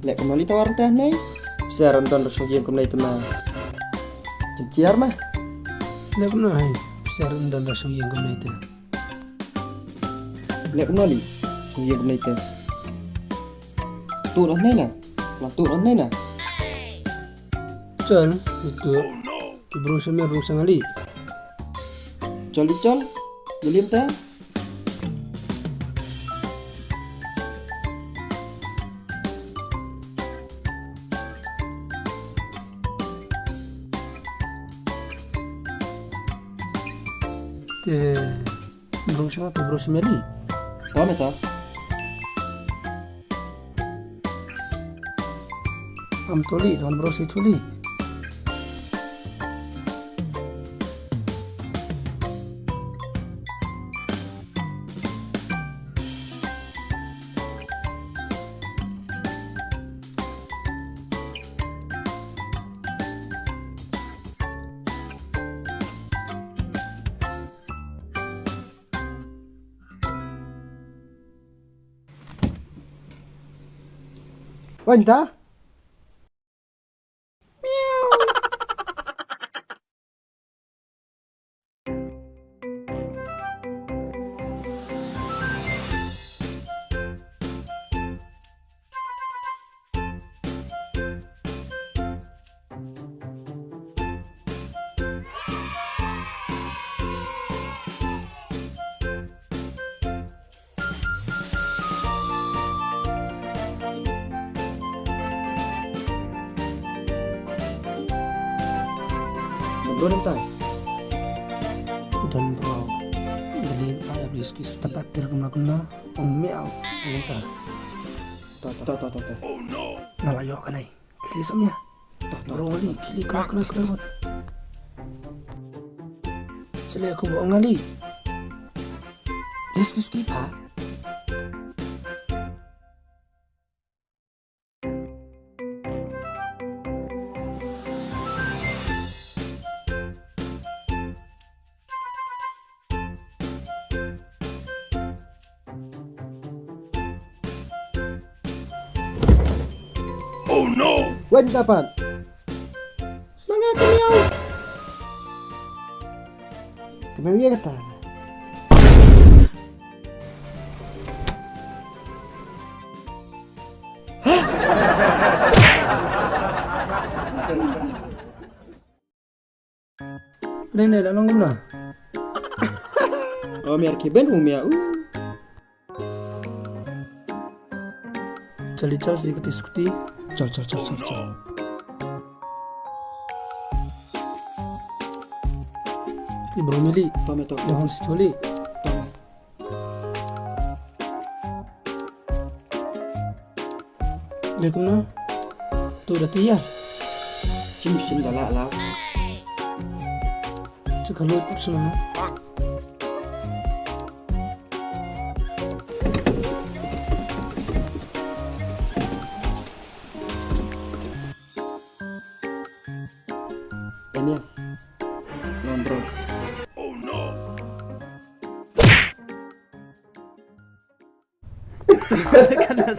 lek kembali tawar teh nih seron don rosong yang kembali tema cenciar mah lek kembali seron don rosong yang kembali teh lek kembali rosong yang kembali teh tuh nih nah tuh nih nah col itu berusaha merusak kali col jelim teh berusaha apa berusaha meli tahu meta am toli dan berusaha toli Wanta? Belum tahu. Dan bro dalhin kaya biskis dapat terkena meow entah Ta. nalayo ka na kili samya bro ngali kili kelak sila ako buong ngali biskis kipa Oh no! Wanta pan. Mga kamiyaw. Kamiyaw kata. Rene lalong guna Oh miar kiben umia. cali-cal sedikit diskuti Col. di bro mili Tome to. jangan si coli Tome. lekum na tu udah tiar Sim dala. cekalut semua Emil. Nombro. Oh no! Karena